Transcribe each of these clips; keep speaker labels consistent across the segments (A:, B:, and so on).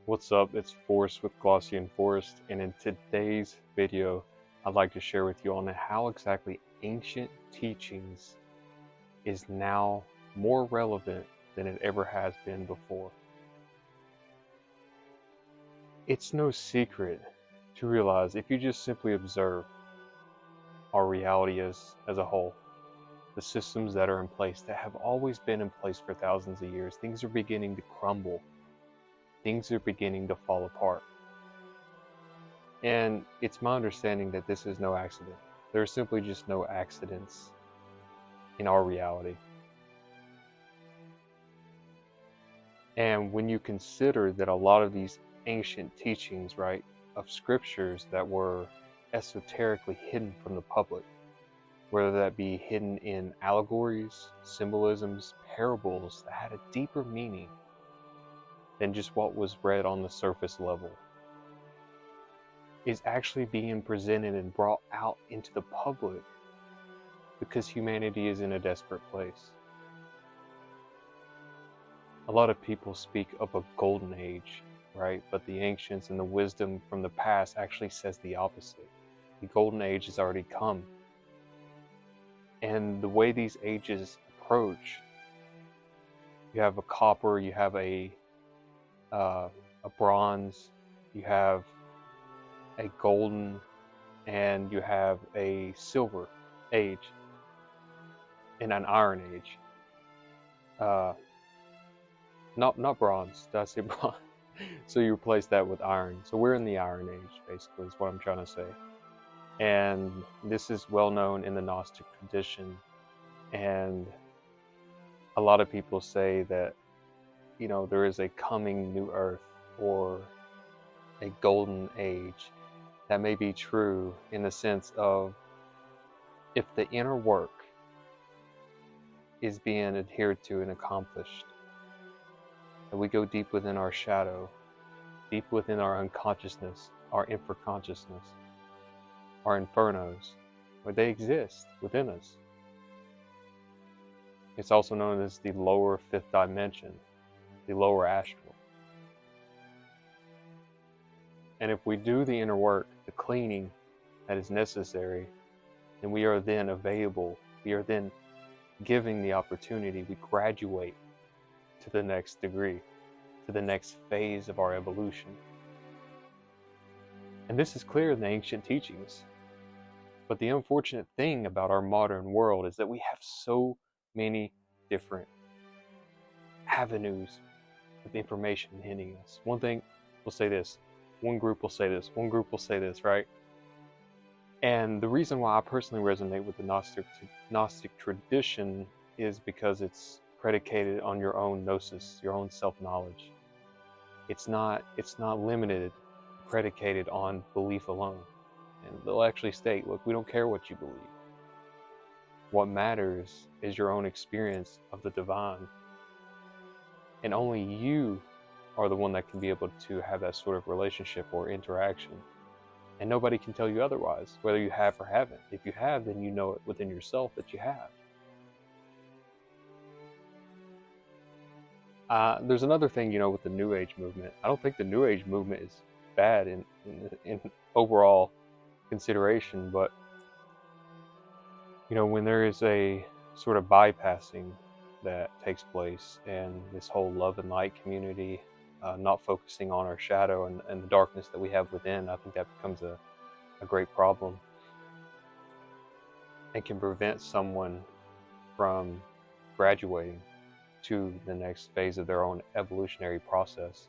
A: What's up? It's Forrest with glossianforrest, and in today's video, I'd like to share with you on how exactly ancient teachings is now more relevant than it ever has been before. It's no secret to realize if you just simply observe our reality as a whole, the systems that are in place that have always been in place for thousands of years, things are beginning to crumble, things are beginning to fall apart. And it's my understanding that this is no accident. There are simply just no accidents in our reality. And when you consider that a lot of these ancient teachings, right, of scriptures that were esoterically hidden from the public, whether that be hidden in allegories, symbolisms, parables that had a deeper meaning than just what was read on the surface level, is actually being presented and brought out into the public because humanity is in a desperate place. A lot of people speak of a golden age, right? But the ancients and the wisdom from the past actually says the opposite. The golden age has already come. And the way these ages approach, you have a copper, you have a bronze, you have a golden, and you have a silver age, and an iron age. Not bronze. Did I say bronze? So you replace that with iron. So we're in the Iron Age, basically, is what I'm trying to say. And this is well known in the Gnostic tradition. And a lot of people say that, there is a coming new earth or a golden age. That may be true in the sense of if the inner work is being adhered to and accomplished, and we go deep within our shadow, deep within our unconsciousness, our infraconsciousness, our infernos, where they exist within us. It's also known as the lower fifth dimension, the lower astral. And if we do the inner work, the cleaning that is necessary, then we are then available, we are then giving the opportunity, we graduate to the next degree, to the next phase of our evolution. And this is clear in the ancient teachings. But the unfortunate thing about our modern world is that we have so many different avenues of information hitting us. One thing will say this, one group will say this, one group will say this, right? And the reason why I personally resonate with the Gnostic tradition is because it's predicated on your own gnosis, your own self-knowledge. It's not limited, predicated on belief alone. And they'll actually state, look, we don't care what you believe. What matters is your own experience of the divine. And only you are the one that can be able to have that sort of relationship or interaction. And nobody can tell you otherwise, whether you have or haven't. If you have, then you know it within yourself that you have. There's another thing, with the New Age movement. I don't think the New Age movement is bad in overall consideration, but when there is a sort of bypassing that takes place and this whole love and light community not focusing on our shadow and the darkness that we have within, I think that becomes a great problem and can prevent someone from graduating to the next phase of their own evolutionary process.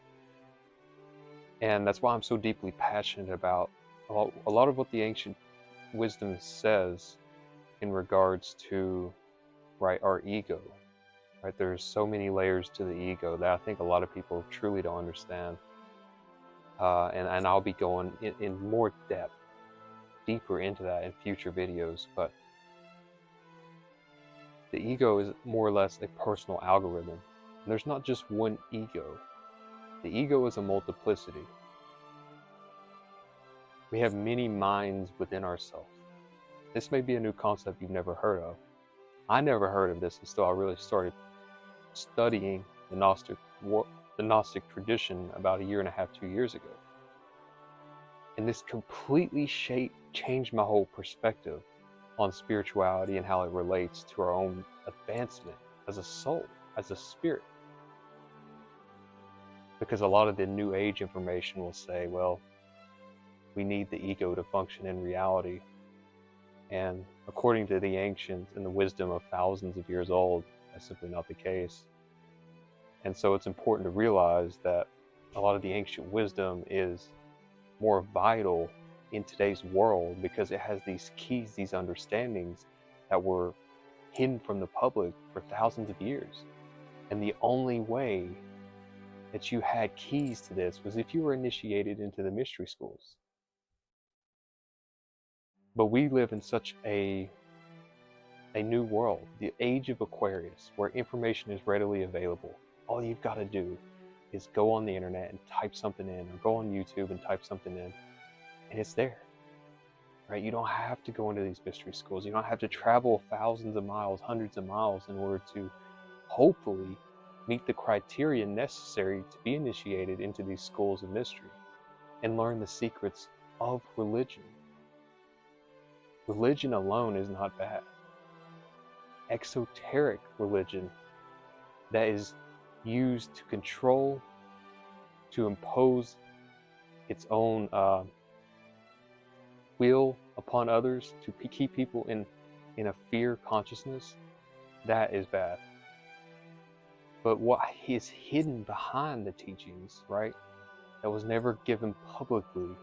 A: And that's why I'm so deeply passionate about a lot of what the ancient wisdom says in regards to, right, our ego. Right, there's so many layers to the ego that I think a lot of people truly don't understand. And I'll be going in more depth, deeper into that in future videos. But the ego is more or less a personal algorithm. And there's not just one ego. The ego is a multiplicity. We have many minds within ourselves. This may be a new concept you've never heard of. I never heard of this until I really started studying the the Gnostic tradition about a year and a half, 2 years ago. And this completely changed my whole perspective on spirituality and how it relates to our own advancement as a soul, as a spirit. Because a lot of the New Age information will say, well, we need the ego to function in reality. And according to the ancients and the wisdom of thousands of years old, that's simply not the case. And so it's important to realize that a lot of the ancient wisdom is more vital in today's world because it has these keys, these understandings that were hidden from the public for thousands of years. And the only way that you had keys to this was if you were initiated into the mystery schools. But we live in such a new world, the age of Aquarius, where information is readily available. All you've got to do is go on the internet and type something in, or go on YouTube and type something in, and it's there, right? You don't have to go into these mystery schools. You don't have to travel thousands of miles, hundreds of miles in order to hopefully meet the criteria necessary to be initiated into these schools of mystery and learn the secrets of religion. Religion alone is not bad. Exoteric religion that is used to control, to impose its own will upon others, to keep people in a fear consciousness, that is bad. But what is hidden behind the teachings, right, that was never given publicly,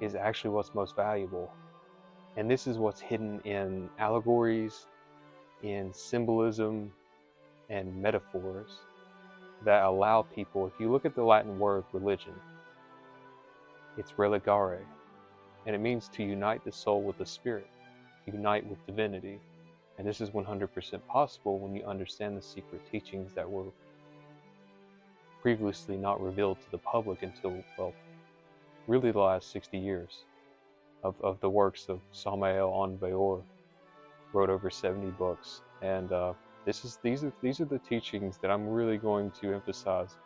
A: is actually what's most valuable. And this is what's hidden in allegories, in symbolism, and metaphors that allow people, if you look at the Latin word religion, it's religare, and it means to unite the soul with the spirit, unite with divinity. And this is 100% possible when you understand the secret teachings that were previously not revealed to the public until, well, really the last 60 years of the works of Samael Aun Weor. Wrote over 70 books, and these are the teachings that I'm really going to emphasize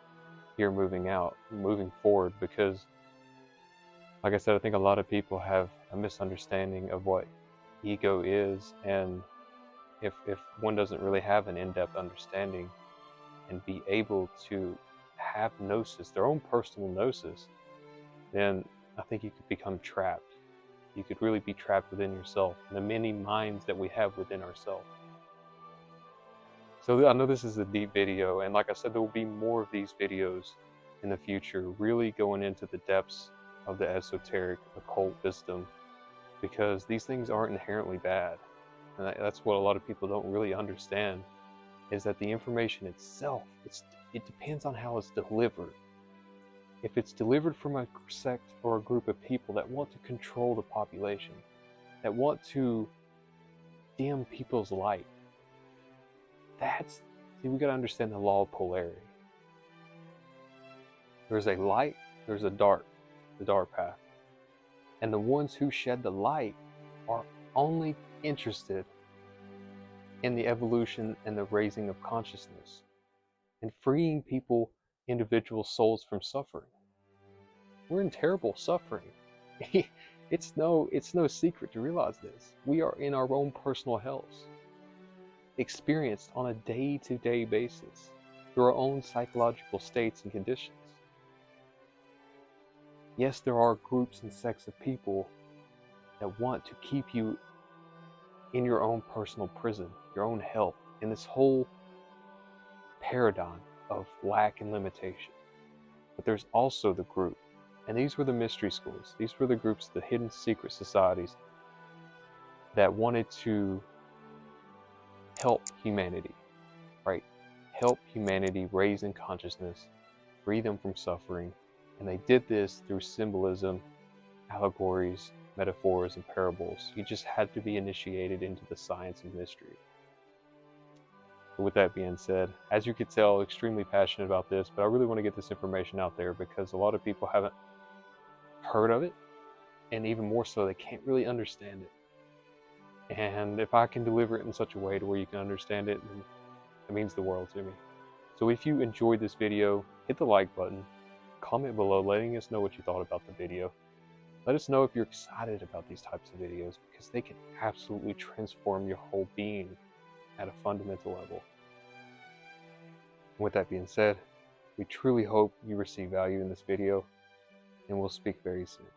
A: here moving forward, because like I said, I think a lot of people have a misunderstanding of what ego is, and if one doesn't really have an in-depth understanding and be able to have gnosis, their own personal gnosis, then I think you could become trapped. You could really be trapped within yourself and the many minds that we have within ourselves. So I know this is a deep video, and like I said, there will be more of these videos in the future, really going into the depths of the esoteric occult wisdom, because these things aren't inherently bad. And that's what a lot of people don't really understand, is that the information itself, it depends on how it's delivered. If it's delivered from a sect or a group of people that want to control the population, that want to dim people's light, we got to understand the law of polarity. There's a light, there's a dark, the dark path. And the ones who shed the light are only interested in the evolution and the raising of consciousness and freeing people, individual souls, from suffering. We're in terrible suffering. It's no secret to realize this. We are in our own personal hells, experienced on a day-to-day basis through our own psychological states and conditions. Yes, there are groups and sects of people that want to keep you in your own personal prison, your own hell, in this whole paradigm of lack and limitation. But there's also the group, and these were the mystery schools. These were the groups, the hidden secret societies that wanted to help humanity, right? Help humanity raise in consciousness, free them from suffering. And they did this through symbolism, allegories, metaphors, and parables. You just had to be initiated into the science of mystery. But with that being said, as you could tell, extremely passionate about this, but I really want to get this information out there because a lot of people haven't heard of it, and even more so, they can't really understand it. And if I can deliver it in such a way to where you can understand it, then it means the world to me. So if you enjoyed this video, hit the like button, comment below letting us know what you thought about the video. Let us know if you're excited about these types of videos, because they can absolutely transform your whole being at a fundamental level. With that being said, we truly hope you receive value in this video, and we'll speak very soon.